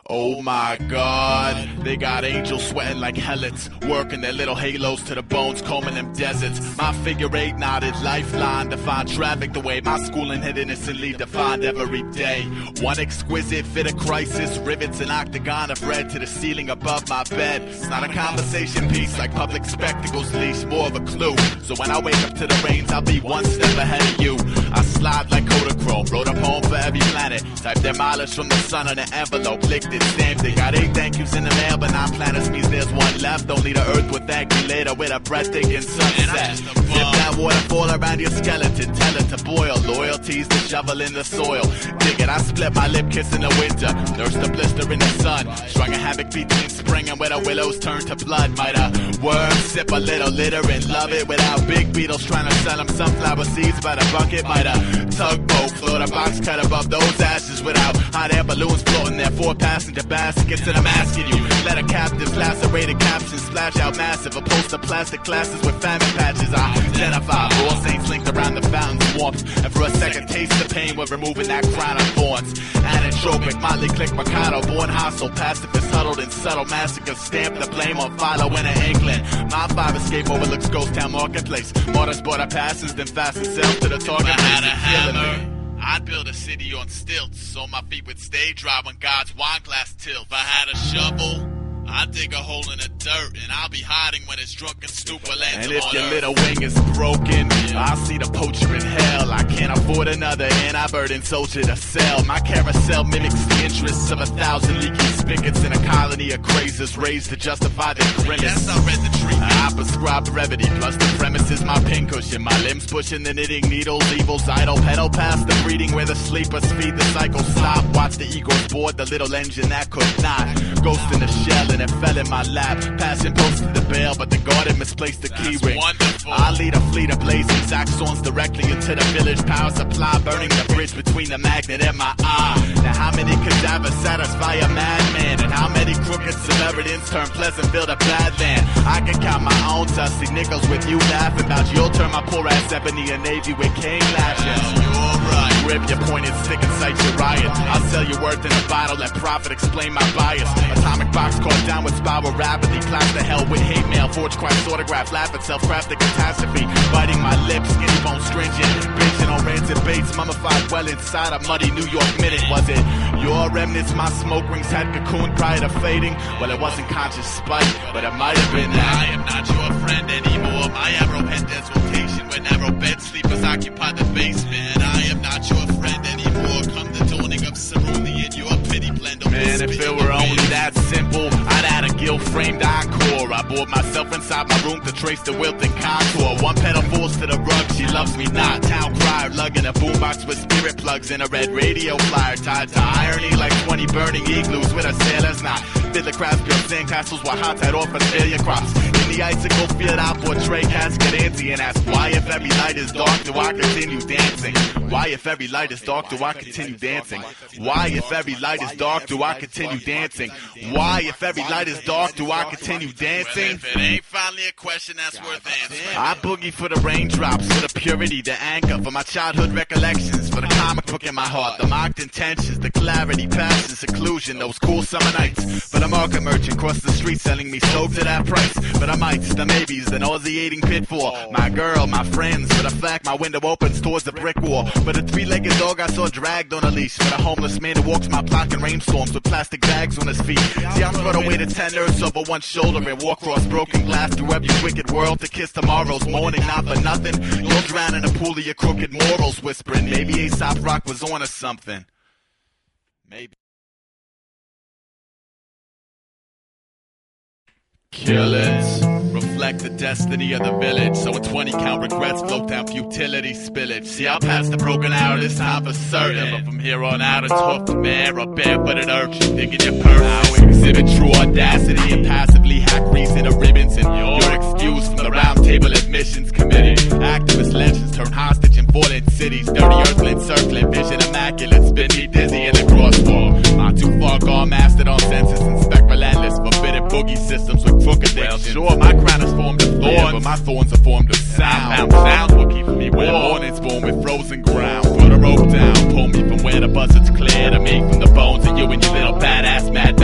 Oh my God, they got angels sweating like helots, working their little halos to the bones, combing them deserts. My figure eight knotted lifeline, define traffic the way my schooling had innocently defined every day. One exquisite fit of crisis, rivets an octagon of red to the ceiling above my bed. It's not a conversation piece like public spectacles leash, more of a clue. So when I wake up to the reins, I'll be one step ahead of you. I slide like Kodachrome, wrote a poem for every planet, typed their mileage from the sun on an envelope, licked it, stamped it. Got 8 thank yous in the mail, but 9 planets means there's one left. Only the earth will thank me later with a breathtaking sunset. Sip that waterfall around your skeleton, tell it to boil. Loyalty's the shovel in the soil. Dig it, I split my lip kiss in the winter, nursed a blister in the sun, strung a havoc between spring and where the willows turn to blood. Might a worm sip a little litter and love it without big beetles trying to sell them sunflower seeds by the bucket. Might a tugboat float a box cut above those ashes without hot air balloons floating their 4-passenger baskets. And I'm asking you, let a captive's lacerated captions splash out massive, opposed to plastic classes with famine patches. I identify raw saints linked around the fountain's warmth, and for a second taste the pain we're removing that crown of thorns. Anatropic, motley click Mercado, born hostile, pacifist huddled in subtle massacre, stamp the blame on Philo in England. My 5 escape overlooks Ghost Town Marketplace. Martyrs bought our passes, then fasten self to the target. If I had a hammer, I'd build a city on stilts, so my feet would stay dry when God's wine glass tilts. If I had a shovel, I'd dig a hole in the dirt, and I'll be hiding when it's drunken stupor lands. And if your little wing is broken, I'll see the poacher in hell. I can't afford another anti-burden soldier to sell. My carousel mimics the interests of 1,000 leaky spigots in a colony of crazes raised to justify their grimace. Yes, I read the treatment. I prescribe brevity, plus the premise is my pincushion. My limbs pushing the knitting needles, evil's idle pedal past the breeding where the sleepers feed the cycle. Stop, watch the ego's board, the little engine that could not. Ghost in the shell and it fell in my lap. Passing posted the bail, but the guard had misplaced the key ring. Wonderful. I lead a fleet of blazing Saxons directly into the village power supply, burning the bridge between the magnet and my eye. Now how many cadavers satisfy a madman, and how many crooked Samaritans turn Pleasantville to Badland? I can count my own dusty nickels with you laughing about. You'll turn my poor ass ebony and navy with cane lashes. You're right. Grip your pointed stick and cite your riot. I'll sell your worth in a bottle, let profit explain my bias. Atomic box caught down with spiral rapidly, plaster hell with hate mail, forge Christ autograph, laugh at self-crafted catastrophe. Biting my lips, skinny bone stringent, binging on rancid baits, mummified well inside a muddy New York minute. Was it your remnants my smoke rings had cocooned prior to fading? Well, it wasn't conscious spite, but it might have been that. I am not your friend anymore. My arrowhead has rotation when narrow bed sleepers occupy the basement. I am not your friend anymore. Come the dawning of cerulean, your pity blend. Man, if it were only that simple, I'd add a gilt-framed encore. I bored myself inside my room to trace the wilting contour. One pedal falls to the rug, she loves me not. Town crier, lugging a boombox with spirit plugs and a red radio flyer tied to irony like 20 burning igloos with a sailor's knot. Fiddler crafts build sandcastles while hot tide offers failure crops. In the icicle field I portray Cascadancy and ask why if every light is dark do I continue dancing? Why if every light is dark do I continue dancing? Why if every light is dark do I continue dancing? Why if every light is dark do I continue dancing? Well, if it ain't finally a question that's worth answering. I boogie for the raindrops, for the purity, the anchor, for my childhood recollections, for the comic book in my heart, the mocked intentions, the clarity, passion, seclusion, those cool summer nights. For the market merchant cross the street selling me soap at that price. For the mites, the maybes, the nauseating pitfall. My girl, my friends, for the fact my window opens towards the brick wall. For the 3-legged dog I saw dragged on a leash. For the homeless man who walks my block in rainstorms with plastic bags on his feet. See, I spread away the 10 nerves over one shoulder and walk across broken glass through every wicked world to kiss tomorrow's morning. Not for nothing, you'll drown in a pool of your crooked morals, whispering maybe Aesop rock was on or something. Maybe. Killings reflect the destiny of the village, so when 20 count regrets float down futility spillage. See, I'll pass the broken arrow this time for certain, but from here on out it's hoofed mare or barefooted urchin digging your purse. Exhibit true audacity and passively hack reason to ribbons, and you're excused from the round table admissions committee. Activist legends turn hostage in fallen cities, dirty earthling circling vision immaculate, spin me dizzy in a crosswalk. Not too far gone, mastered on senses and spectral endless, forbidden boogie systems with crook addiction. Well, sure, my crown is formed of thorns, but my thorns are formed of sound. Sounds will keep me warm. Mornings born with frozen ground. Put a rope down, pull me from where the buzzards clear to me from the bones of you and your little badass mad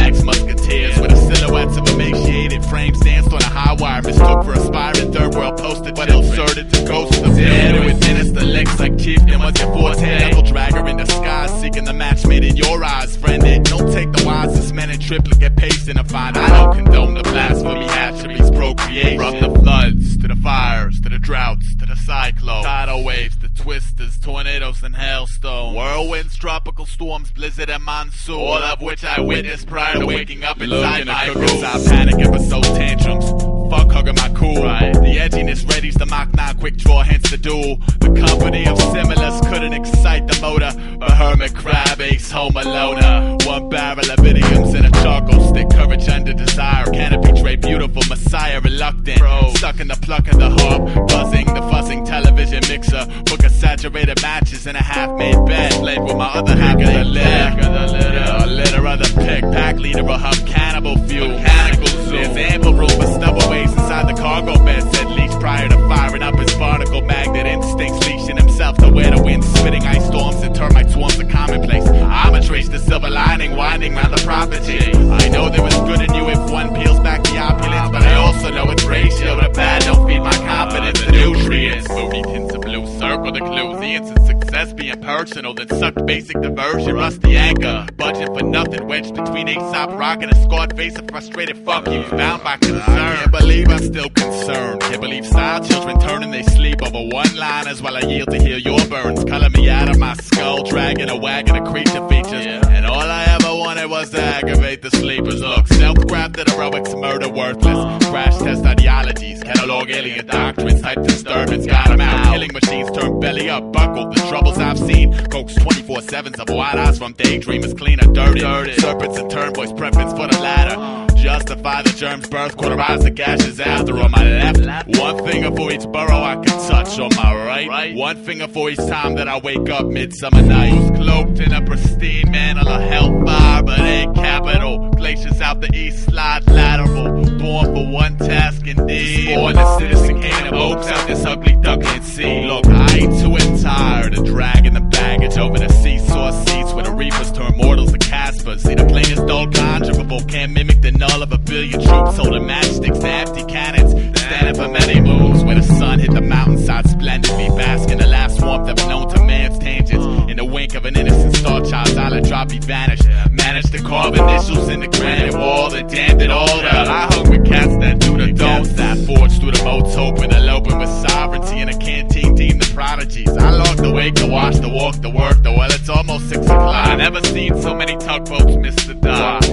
Just like chieftain, what's your forte? Devil dragger in disguise, seeking the match made in your eyes. Friend, it don't take the wisest men in triplicate pacing to find. I don't condone the blasphemy, hatcheries procreate. From the floods, to the fires, to the droughts, to the cyclones, tidal waves, the twisters, tornadoes and hailstones, whirlwinds, tropical storms, blizzard and monsoon, all of which I witnessed prior to waking up inside my room. I panic episode tantrums, fuck hugging my cool. Right. The edginess readies the Mach 9 quick draw, hence the duel. The company of similars couldn't excite the motor, but hermit crab, ace, home aloner. One barrel of idioms and a charcoal stick, courage under desire. Canopy tray, beautiful messiah, reluctant. Stuck in the pluck of the harp, buzzing the fuzzing television mixer. Book of saturated matches in a half-made bed, played with my other half of the litter. Litter of the pick, pack leader, a hub, cannibal fuel. Mechanical zoo. There's ample room for stubbleways inside the cargo bed, said Leach prior to firing up his barnacle magnet instincts, leashing himself to where the wind, spitting ice storms and termite swarms are commonplace. I'ma trace the silver lining, winding round the property. I know there is good in you if one peels back the opulence, but I also know it's ratio to bad. Don't feed my confidence, the nutrients. Movie tints of blue circle the clues, the instant success being personal, then sucked basic diversion, rusty anchor. Budget for nothing, wedged between Aesop rocking a scarred face, a frustrated fuck you, bound by concern. I can't believe I'm still concerned. Can't believe style children turning they sleep over one-liners while I yield to heal your burns. Color me out of my skull, dragging a wagon of creature features. And all I ever wanted was to aggravate the sleepers. Look, self-crafted heroics, murder worthless. Crash test ideologies, catalog alien doctrines, type disturbance. Got 'em out, killing machines turn belly up, buckle. The troubles I've seen, Cokes 24/7s of wide eyes from daydreamers, clean or dirty. Serpents and turnboys, preference for the latter. Justify the germ's birth, cauterize the gashes after. On my left, one finger for each burrow I can touch. On my right, one finger for each time that I wake up midsummer night. Cloaked in a pristine mantle of hellfire, but ain't capital. Glaciers out the east slide lateral. Born for one task indeed. Born a citizen king of oaks out this ugly duckling sea. Look, I ain't too tired of dragging the baggage over the seesaw seats where the reapers turn mortals to Caspers. See the plainest dull conjurable can't mimic the null of a billion troops holding matchsticks to empty cannons, standing for many moons where the sun hit the mountainside splendidly, basking the last warmth ever known to man's tangents. In the wink of an innocent star child's eyelid drop, he vanished. Managed to carve initials in the granite wall that damned it all up. I hung with cats that do the don'ts, that forged through the moats open, eloping with sovereignty in a canteen deemed the prodigies. I logged the wake, the wash, the walk, the work, the well, it's almost 6 o'clock. I never seen so many tugboats miss the dock.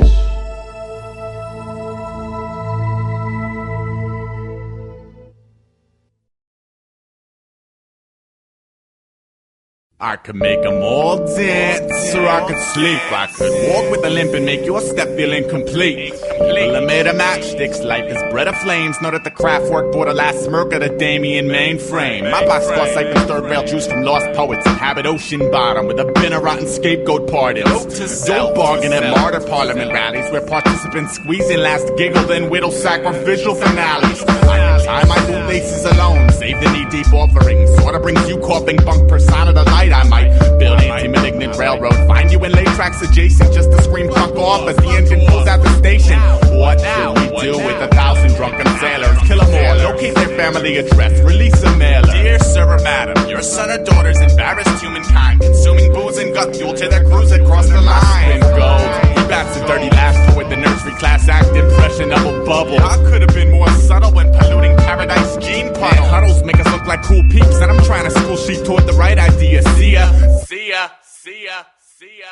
I could make them all dance, or I could sleep. I could walk with a limp and make your step feel incomplete. Well, I made of matchsticks, life is bred of flames. Know that the craft work bore the last smirk of the Damien mainframe. My box bar siphons third rail juice from lost poets. Inhabit ocean bottom with a bin of rotten scapegoat parties. Don't bargain at martyr parliament rallies where participants squeeze in last giggle, then whittle sacrificial finales. I can tie my bootlaces alone, save the knee-deep offerings. Sorta brings you coughing bunk persona to light. I might build anti-malignant railroad, find you in lay tracks adjacent just to scream fuck off as the engine pulls out the station. What should we do with 1,000 drunken sailors? Kill 'em all, locate their family address, release a mailer. Dear sir or madam, your son or daughter's embarrassed humankind, consuming booze and gut fuel till their crews across the line. Spin gold, he bats a dirty laugh with the nursery class act impression of a bubble. I could have been more subtle when polluting paradise gene puddle. Huddles make us look like cool peeps, and I'm trying to school sheep toward the right idea. See ya, see ya, see ya, see ya.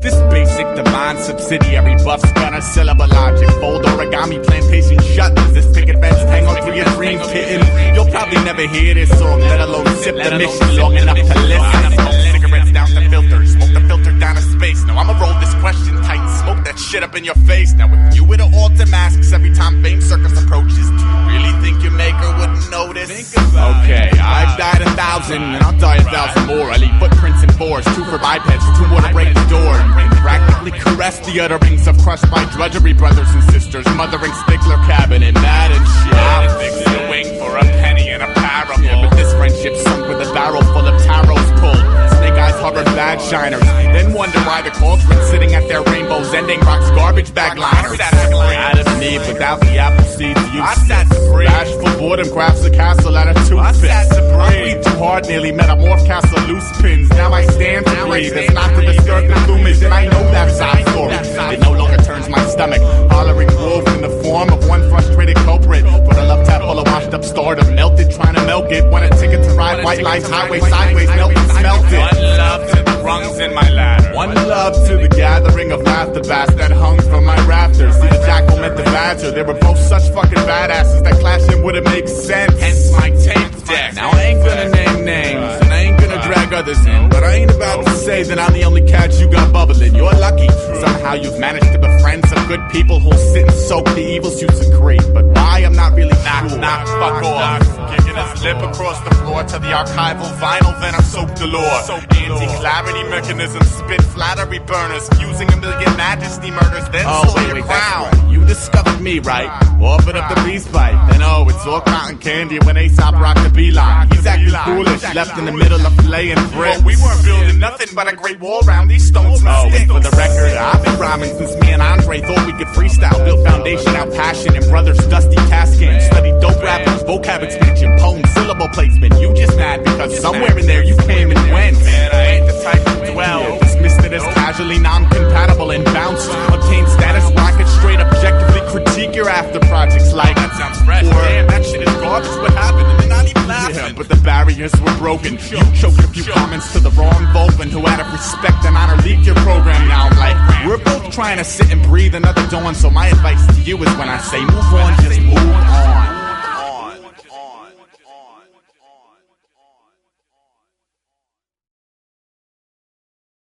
This basic divine subsidiary buffs gunner syllable logic, fold origami plantation shut. Does this picket fence hang on to your dream kitten? You'll probably never hear this song, let alone sip the mission long enough to listen. Smoke cigarettes down the filter, smoke the filter down to space. Now I'ma roll this question tight, smoke that shit up in your face. Now if you were to alter masks every time fame circus approaches, do you really think your maker wouldn't notice? Okay, I've died 1,000 and I'll die 1,000 more. I leave footprints in fours, 2 for bipeds, 2 more to break the door. Practically caress the utterings of crushed by drudgery brothers and sisters, mothering Stigler cabinet, mad and shit. I fixed the wing for a penny and a parable, yeah, but this friendship sunk with a barrel full of tarots pulled. Snake eyes hovered bad shiners, then wonder why the cauldron sitting at their rainbows ending rocks garbage bag liners. Out of need without the apple seeds use. Bashful boredom crafts a castle out of toothpicks. I breathe too hard start nearly metamorph cast of loose pins. Now I stand to breathe, it's not to disturb the plumage, and I know that side story. It no longer turns my stomach, hollering wolf in the form of one frustrated culprit. For a love tap full of washed up stardom, melted, trying to milk it. Want a ticket to ride white lines, highway sideways, melt and smelt it. One love to the rungs in my ladder. One love to the gathering of laughter bats that hung from my rafters. See the jackal met the badger, they were both such fucking badasses that clashing wouldn't make sense. Hence my tape deck. Now I ain't gonna name names, and I ain't gonna drag others in, but I ain't about to say that I'm the only cat you got bubbling. You're lucky, somehow you've managed to befriend some good people who'll sit and soak the evils you secrete. But why, I'm not really Knock, sure. knock, fuck off. Kicking his lip across the floor to the archival vinyl, then I soak the lore. Anti-clarity mechanism, spit flattery burners, fusing a million majesty murders, then Oh, soy wait, a that's crown. right. You discovered me, right? Orbit of the beast bite. And oh, it's all cotton candy when Aesop rocked the beeline. He's acting foolish, left in the middle of flaying bricks. Well, we weren't building nothing but a great wall around these stones. Oh, and for the record, I've been rhyming since me and Andre thought we could freestyle. Built foundation out passion and brothers dusty cascade. Studied dope rappers, vocab expansion, poem, syllable placement. You just mad because somewhere in there you came and went. Man, I ain't the type to dwell. Dismissed it as casually non-compatible and bounced. Obtained status where I could straight objectively critique your after projects like That sounds fresh. Or- Damn, that shit is garbage. What happened? And they're not even laughing. Yeah, but the barriers were broken. You choked a few comments to the wrong Vulcan who out of respect and honor leaked your program. Now I'm like, we're both trying to sit and breathe another dawn. So my advice to you is when I say move on, just move on.